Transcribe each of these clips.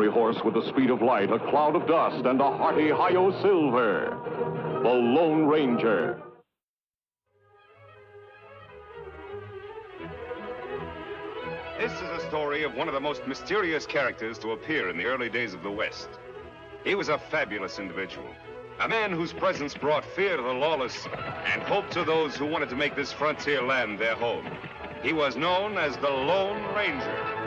military horse with the speed of light, a cloud of dust, and a hearty hi-yo silver. The Lone Ranger. This is a story of one of the most mysterious characters to appear in the early days of the West. He was a fabulous individual, a man whose presence brought fear to the lawless and hope to those who wanted to make this frontier land their home. He was known as the Lone Ranger.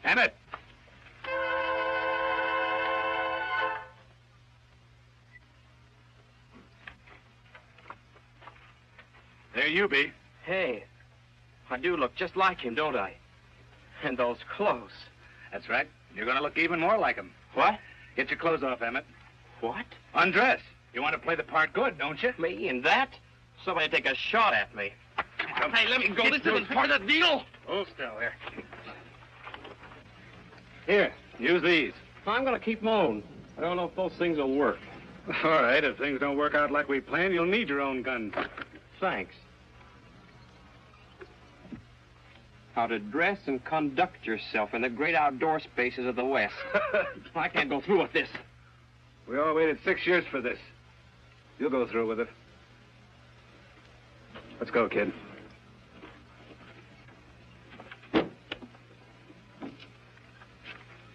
Emmett! There you be. Hey, I do look just like him, don't I? And those clothes. That's right. You're going to look even more like him. What? Get your clothes off, Emmett. What? Undress. You want to play the part good, don't you? Me in that? Somebody take a shot at me. Come. Hey, let me go. This isn't part of the deal. Hold still there. Here, use these. I'm going to keep my own. I don't know if those things will work. All right, if things don't work out like we planned, you'll need your own gun. Thanks. How to dress and conduct yourself in the great outdoor spaces of the West. I can't go through with this. We all waited 6 years for this. You'll go through with it. Let's go, kid.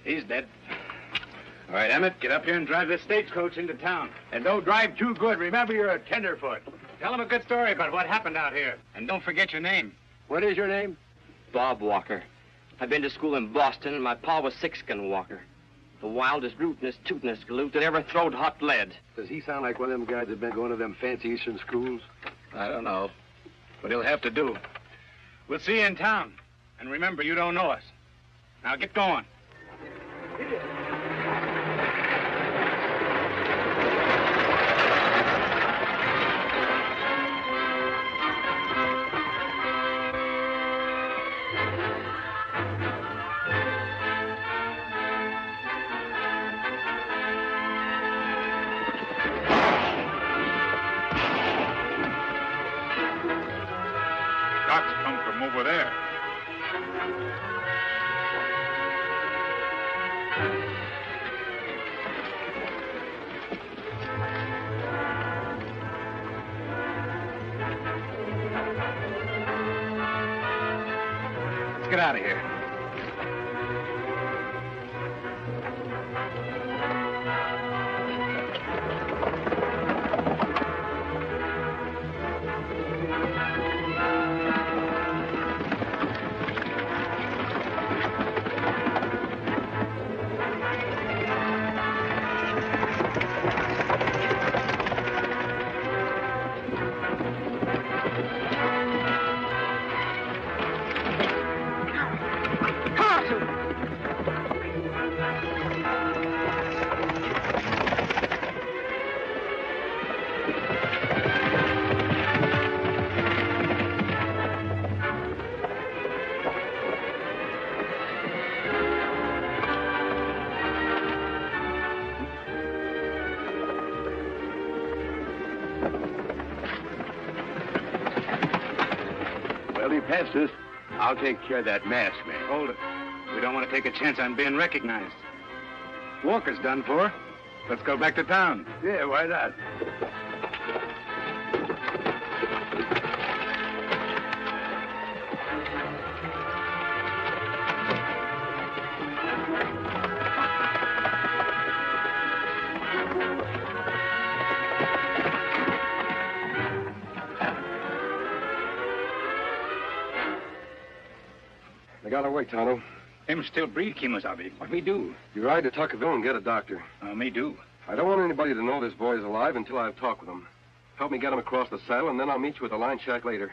He's dead. All right, Emmett, get up here and drive this stagecoach into town. And don't drive too good. Remember, you're a tenderfoot. Tell him a good story about what happened out here. And don't forget your name. What is your name? Bob Walker. I've been to school in Boston, and my pa was Sixgun Walker. The wildest, rootinest, tootinest galoot that ever throwed hot lead. Does he sound like one of them guys that been going to them fancy Eastern schools? I don't know. But he'll have to do. We'll see you in town. And remember, you don't know us. Now get going. Shots come from over there. Let's get out of here. Past us, I'll take care of that mask, man. Hold it. We don't want to take a chance on being recognized. Walker's done for. Let's go back to town. Yeah, why not? They got away, Tonto. Him still breathe, Kimasabi. What we do? You ride to Tuckerville and get a doctor. Me do. I don't want anybody to know this boy's alive until I've talked with him. Help me get him across the saddle, and then I'll meet you at the line shack later.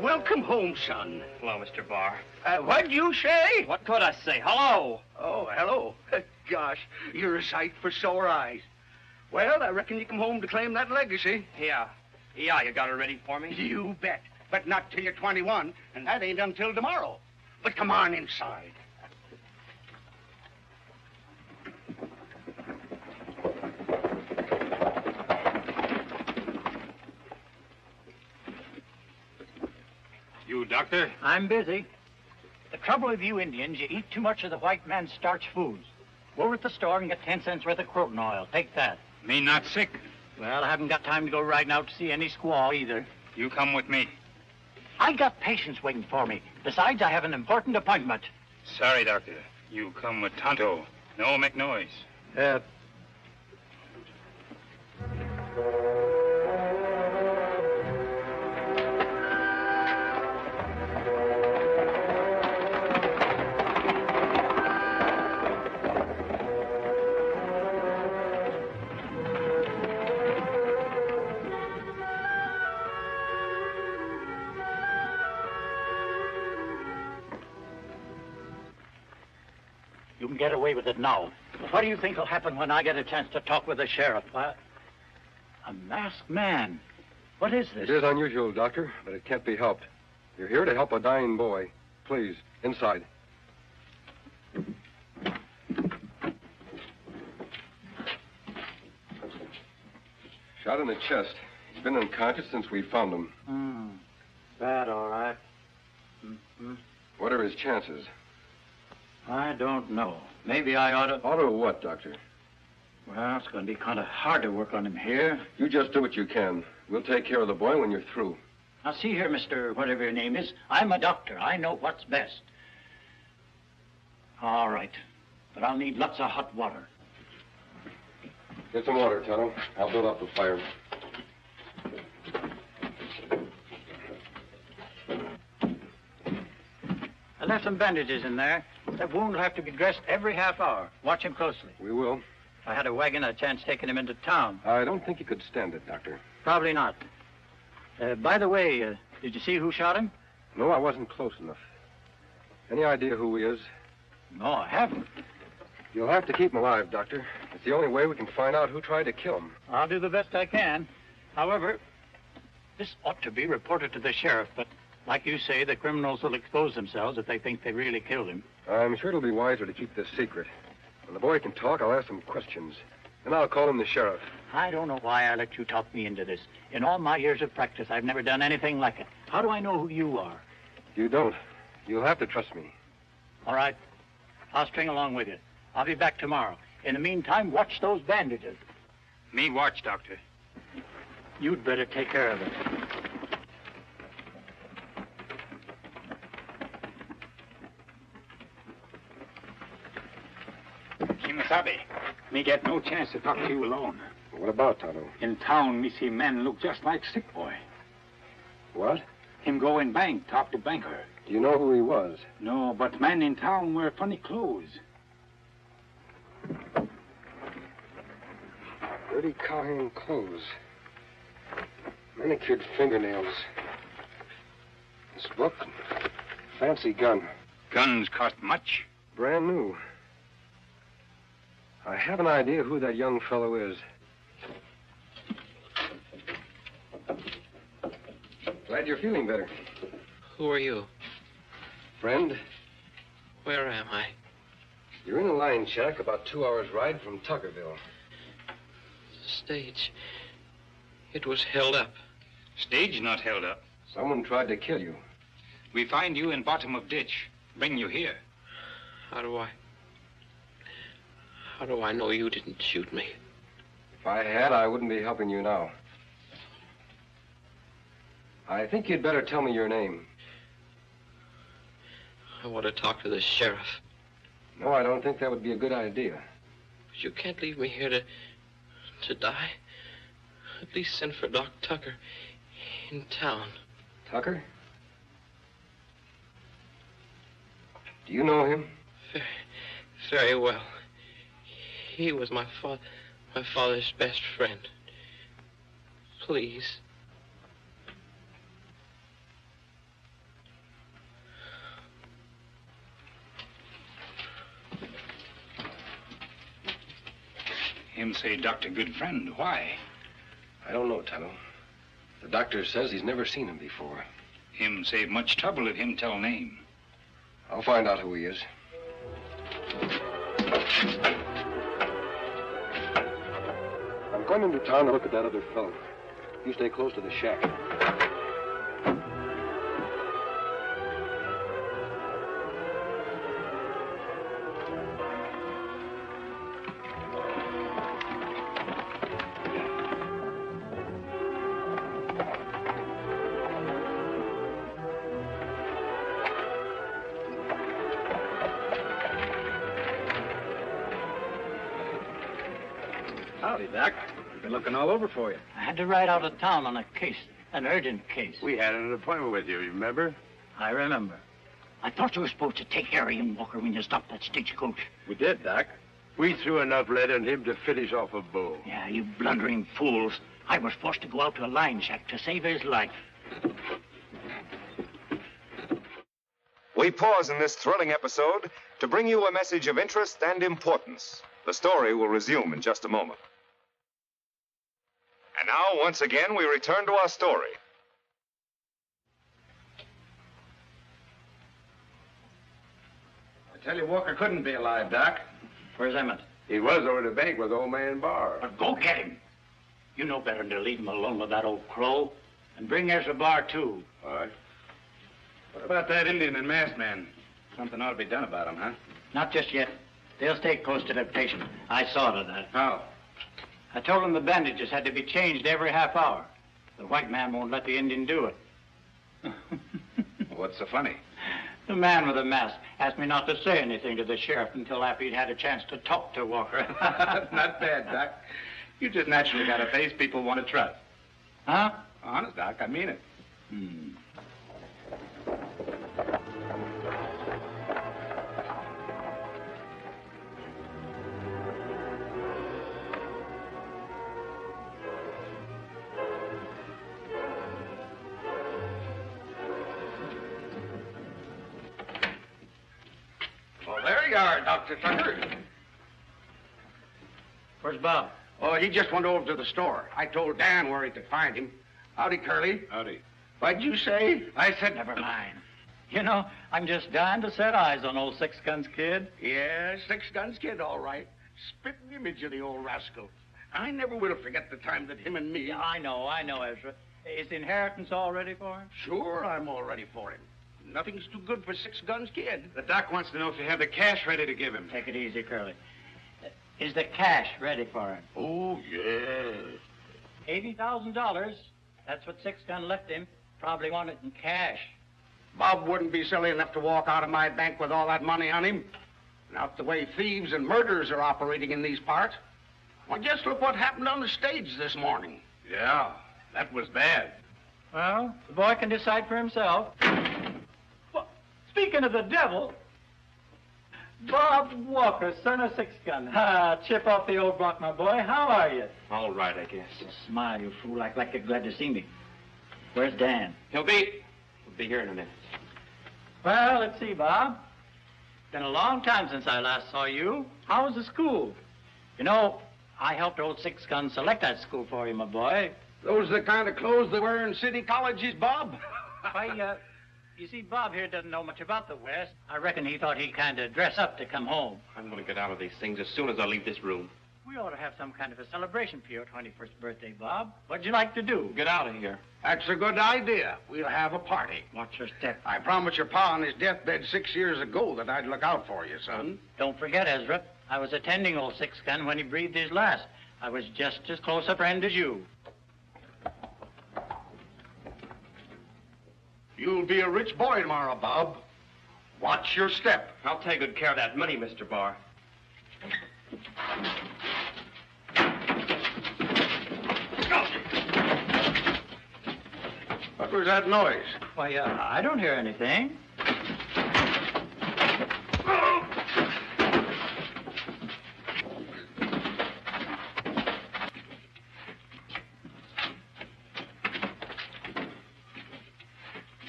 Welcome home, son. Hello, Mr. Barr. What'd you say? What could I say? Hello. Oh, hello. Gosh, you're a sight for sore eyes. Well, I reckon you come home to claim that legacy. Yeah, you got it ready for me? You bet. But not till you're 21, and that ain't until tomorrow. But come on inside. You, Doctor? I'm busy. The trouble with you Indians, you eat too much of the white man's starch foods. Go over to the store and get 10 cents worth of croton oil. Take that. Me not sick. Well, I haven't got time to go riding out to see any squaw either. You come with me. I got patients waiting for me. Besides, I have an important appointment. Sorry, Doctor. You come with Tonto. No make noise. You can get away with it now. But what do you think will happen when I get a chance to talk with the sheriff? A masked man. What is this? It is unusual, Doctor, but it can't be helped. You're here to help a dying boy. Please, inside. Shot in the chest. He's been unconscious since we found him. Bad, all right. What are his chances? I don't know. Maybe I ought to... Ought to what, Doctor? Well, it's going to be kind of hard to work on him here. You just do what you can. We'll take care of the boy when you're through. Now, see here, Mr. Whatever your name is. I'm a doctor. I know what's best. All right. But I'll need lots of hot water. Get some water, Tonto. I'll build up the fire. I left some bandages in there. That wound will have to be dressed every half hour. Watch him closely. We will. If I had a wagon, I'd chance taking him into town. I don't think you could stand it, Doctor. Probably not. By the way, did you see who shot him? No, I wasn't close enough. Any idea who he is? No, I haven't. You'll have to keep him alive, Doctor. It's the only way we can find out who tried to kill him. I'll do the best I can. However, this ought to be reported to the sheriff, but like you say, the criminals will expose themselves if they think they really killed him. I'm sure it'll be wiser to keep this secret. When the boy can talk, I'll ask some questions. Then I'll call him the sheriff. I don't know why I let you talk me into this. In all my years of practice, I've never done anything like it. How do I know who you are? You don't. You'll have to trust me. All right. I'll string along with you. I'll be back tomorrow. In the meantime, watch those bandages. Me watch, Doctor. You'd better take care of it. Kimasabi, me get no chance to talk to you alone. What about, Tonto? In town, me see men look just like sick boy. What? Him go in bank, talk to banker. Do you know who he was? No, but men in town wear funny clothes. Dirty cowhand clothes. Manicured fingernails. This book. Fancy gun. Guns cost much? Brand new. I have an idea who that young fellow is. Glad you're feeling better. Who are you? Friend, Where am I? you're in a line shack about 2 hours' ride from Tuckerville. The stage. It was held up. Stage not held up. Someone tried to kill you. We find you in bottom of ditch. Bring you here. How do I know you didn't shoot me? If I had, I wouldn't be helping you now. I think you'd better tell me your name. I want to talk to the sheriff. No, I don't think that would be a good idea. But you can't leave me here to die. At least send for Doc Tucker in town. Tucker? Do you know him? Very well. He was my father's best friend. Please. Him say doctor good friend. Why? I don't know, Tonto. The doctor says he's never seen him before. Him save much trouble if him tell name. I'll find out who he is. I'm going into town to look at that other fellow. You stay close to the shack. Howdy, Doc. I've been looking all over for you. I had to ride out of town on a case, an urgent case. We had an appointment with you, remember? I remember. I thought you were supposed to take Harry and Walker when you stopped that stagecoach. We did, Doc. We threw enough lead on him to finish off a bull. Yeah, you blundering fools. I was forced to go out to a line shack to save his life. We pause in this thrilling episode to bring you a message of interest and importance. The story will resume in just a moment. And now, once again, we return to our story. I tell you, Walker couldn't be alive, Doc. Where's Emmett? He was over the bank with old man Barr. But go get him. You know better than to leave him alone with that old crow. And bring Ezra Barr, too. All right. What about that Indian and masked man? Something ought to be done about him, huh? Not just yet. They'll stay close to temptation. I saw to that. How? I told them the bandages had to be changed every half hour. The white man won't let the Indian do it. What's so funny? The man with the mask asked me not to say anything to the sheriff until after he'd had a chance to talk to Walker. Not bad, Doc. You just naturally got a face people want to trust. Huh? Honest, Doc, I mean it. Well, there you are, Dr. Tucker. Where's Bob? Oh, he just went over to the store. I told Dan where he could find him. Howdy, Curly. Howdy. What'd you say? I said never mind. You know, I'm just dying to set eyes on old Six Guns Kid. Yeah, Six Guns Kid, all right. Spitting image of the old rascal. I never will forget the time that him and me... Yeah, I know, Ezra. Is the inheritance all ready for him? Sure, I'm all ready for him. Nothing's too good for Six Guns Kid. The doc wants to know if you have the cash ready to give him. Take it easy, Curly. Is the cash ready for him? Oh, yeah. $80,000. That's what Six Gun left him. Probably want it in cash. Bob wouldn't be silly enough to walk out of my bank with all that money on him. Not the way thieves and murderers are operating in these parts. Well, just look what happened on the stage this morning. Yeah, that was bad. Well, the boy can decide for himself. Well, speaking of the devil, Bob Walker, son of Six Gun. Chip off the old block, my boy. How are you? All right, I guess. Smile, you fool, like you're glad to see me. Where's Dan? He'll be here in a minute. Well, let's see, Bob. Been a long time since I last saw you. How was the school? You know, I helped old Six Gun select that school for you, my boy. Those are the kind of clothes they wear in city colleges, Bob? You see, Bob here doesn't know much about the West. I reckon he thought he'd kind of dress up to come home. I'm going to get out of these things as soon as I leave this room. We ought to have some kind of a celebration for your 21st birthday, Bob. What'd you like to do? Get out of here. That's a good idea. We'll have a party. Watch your step. I promised your pa on his deathbed 6 years ago that I'd look out for you, son. Don't forget, Ezra, I was attending old Six Gun when he breathed his last. I was just as close a friend as you. You'll be a rich boy tomorrow, Bob. Watch your step. I'll take good care of that money, Mr. Barr. What was that noise? Why, I don't hear anything.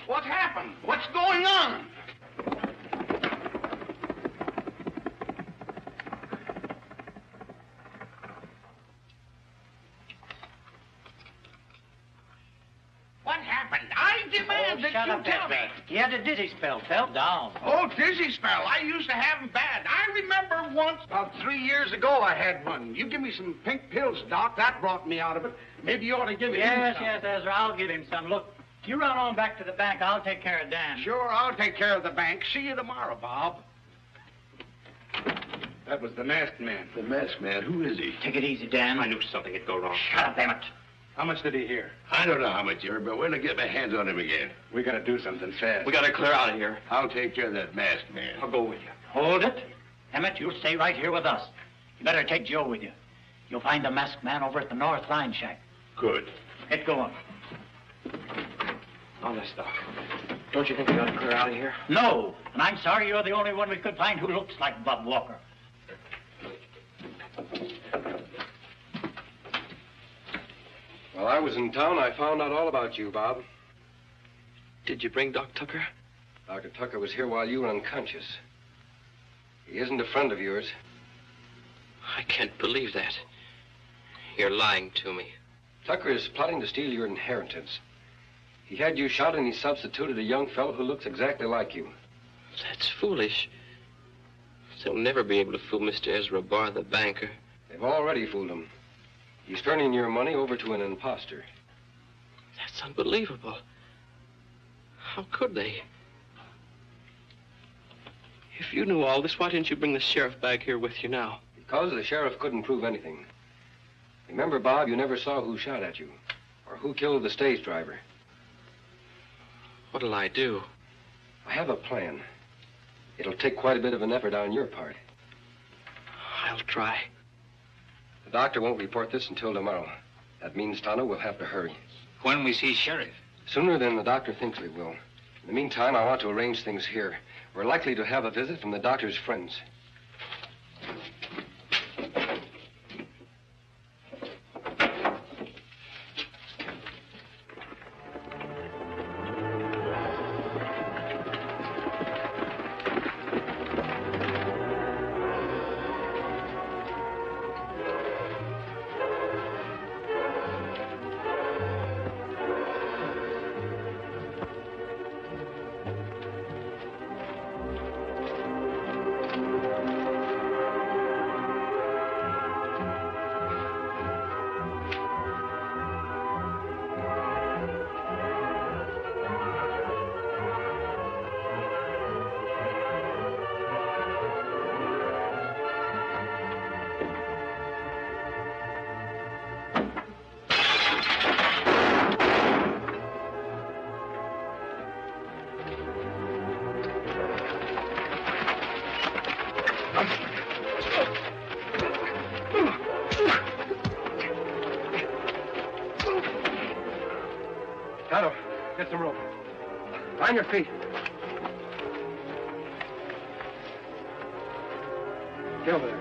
What happened? What's going on? What happened? I demand that Shut you up, tell me. Ezra. He had a dizzy spell, fell down. Oh, dizzy spell. I used to have them bad. I remember once, about 3 years ago, I had one. You give me some pink pills, Doc. That brought me out of it. Maybe you ought to give him Yes, some. yes, Ezra, I'll give him some. Look, you run on back to the bank. I'll take care of Dan. Sure, I'll take care of the bank. See you tomorrow, Bob. That was the masked man. The masked man, who is he? Take it easy, Dan. I knew something would go wrong. Shut up, damn it. How much did he hear? I don't know how much you heard, but when I get my hands on him again, We gotta do something fast. We gotta clear out of here. I'll take care of that masked man. I'll go with you. Hold it. Emmett, you'll stay right here with us. You better take Joe with you. You'll find the masked man over at the North Line Shack. Good. Get going. Honest, Doc. Don't you think we ought to clear out of here? No, and I'm sorry you're the only one we could find who looks like Bob Walker. While I was in town, I found out all about you, Bob. Did you bring Doc Tucker? Dr. Tucker was here while you were unconscious. He isn't a friend of yours. I can't believe that. You're lying to me. Tucker is plotting to steal your inheritance. He had you shot and he substituted a young fellow who looks exactly like you. That's foolish. They'll never be able to fool Mr. Ezra Barr, the banker. They've already fooled him. He's turning your money over to an imposter. That's unbelievable. How could they? If you knew all this, why didn't you bring the sheriff back here with you now? Because the sheriff couldn't prove anything. Remember, Bob, you never saw who shot at you or who killed the stage driver. What'll I do? I have a plan. It'll take quite a bit of an effort on your part. I'll try. The doctor won't report this until tomorrow. That means, Tonto, we'll have to hurry. When we see Sheriff? Sooner than the doctor thinks we will. In the meantime, I want to arrange things here. We're likely to have a visit from the doctor's friends. Tonto, get some rope. Find your feet. Get over there.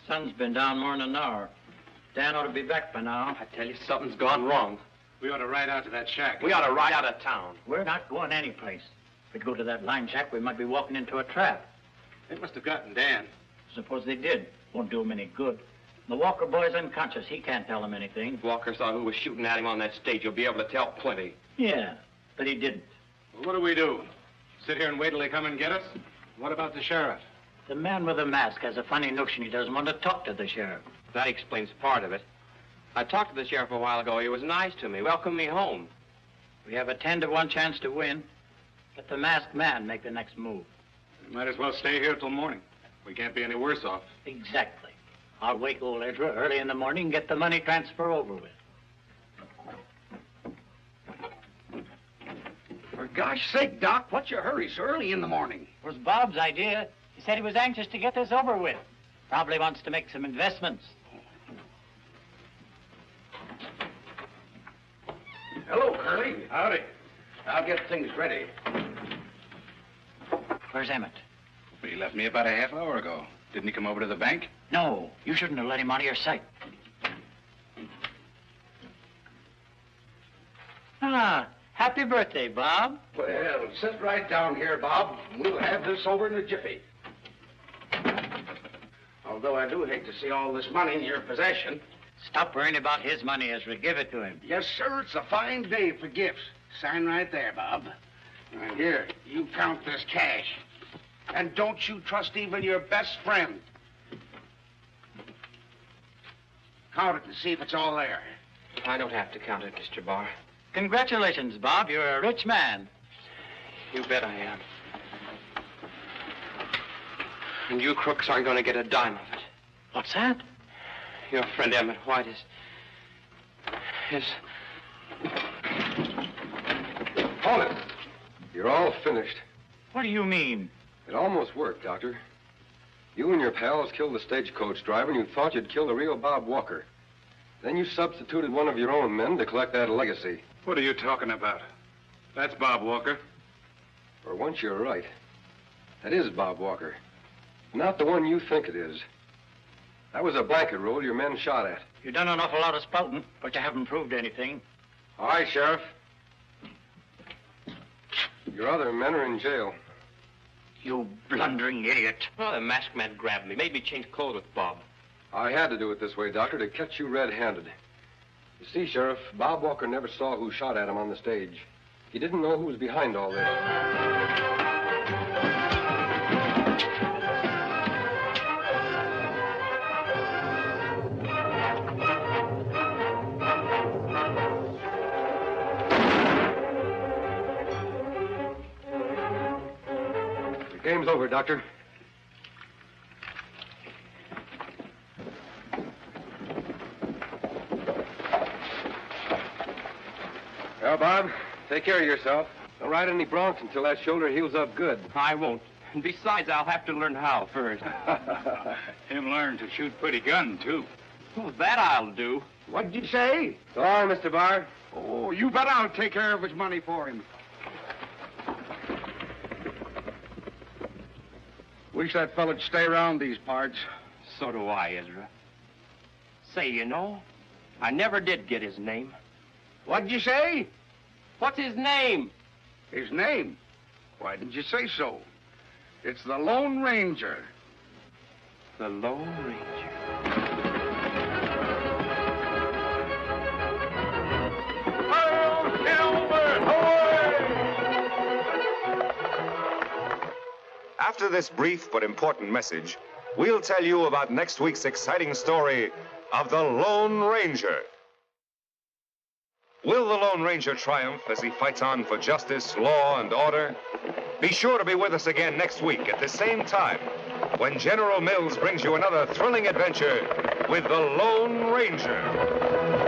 Sun's been down more than an hour. Dan ought to be back by now. I tell you, something's gone wrong. We ought to ride out to that shack. We ought to ride out of town. We're not going anyplace. If we go to that line shack, we might be walking into a trap. They must have gotten Dan. Suppose they did. Won't do him any good. The Walker boy's unconscious. He can't tell him anything. If Walker saw who was shooting at him on that stage, you'll be able to tell plenty. Yeah, but he didn't. Well, what do we do? sit here and wait till they come and get us? What about the sheriff? The man with the mask has a funny notion he doesn't want to talk to the sheriff. That explains part of it. I talked to the sheriff a while ago. He was nice to me, welcomed me home. We have a 10 to 1 chance to win. Let the masked man make the next move. We might as well stay here till morning. We can't be any worse off. Exactly. I'll wake old Ezra early in the morning and get the money transfer over with. For gosh sake, Doc, what's your hurry so early in the morning? It was Bob's idea. He said he was anxious to get this over with. Probably wants to make some investments. Hello, Curly. Howdy. I'll get things ready. Where's Emmett? He left me about a half hour ago. Didn't he come over to the bank? No, you shouldn't have let him out of your sight. Ah, happy birthday, Bob. Well, sit right down here, Bob. We'll have this over in a jiffy. Although I do hate to see all this money in your possession. Stop worrying about his money, Ezra. Give it to him. Yes, sir. It's a fine day for gifts. Sign right there, Bob. And here, you count this cash. And don't you trust even your best friend. Count it and see if it's all there. I don't have to count it, Mr. Barr. Congratulations, Bob. You're a rich man. You bet I am. And you crooks aren't going to get a dime of it. What's that? Your friend Emmett White is... Hold it. You're all finished. What do you mean? It almost worked, Doctor. You and your pals killed the stagecoach driver, and you thought you'd kill the real Bob Walker. Then you substituted one of your own men to collect that legacy. What are you talking about? That's Bob Walker. For once, you're right. That is Bob Walker. Not the one you think it is. That was a blanket roll your men shot at. You've done an awful lot of spouting, but you haven't proved anything. All right, Sheriff. Your other men are in jail. You blundering idiot. Well, the masked man grabbed me, made me change clothes with Bob. I had to do it this way, Doctor, to catch you red-handed. You see, Sheriff, Bob Walker never saw who shot at him on the stage. He didn't know who was behind all this. The game's over, Doctor. Well, Bob, take care of yourself. Don't ride any broncs until that shoulder heals up good. I won't. And besides, I'll have to learn how first. Him learn to shoot pretty gun, too. Well, that I'll do. What'd you say? So long, Mr. Barr. Oh, you bet I'll take care of his money for him. Wish that fella'd stay around these parts. So do I, Ezra. Say, you know, I never did get his name. What'd you say? What's his name? His name? Why didn't you say so? It's the Lone Ranger. The Lone Ranger. After this brief but important message, we'll tell you about next week's exciting story of the Lone Ranger. Will the Lone Ranger triumph as he fights on for justice, law, and order? Be sure to be with us again next week at the same time when General Mills brings you another thrilling adventure with the Lone Ranger.